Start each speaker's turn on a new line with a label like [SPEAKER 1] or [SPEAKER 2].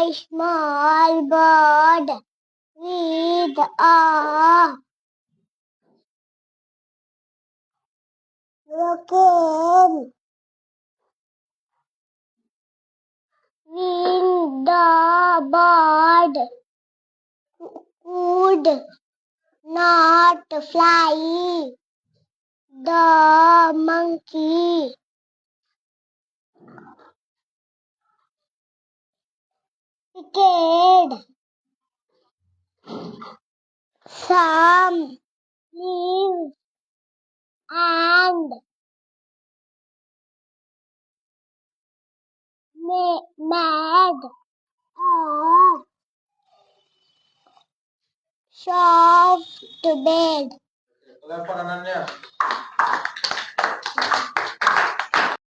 [SPEAKER 1] A small bird with a broken wing. The bird could not fly. The monkey picked some leaves and made a soft bed.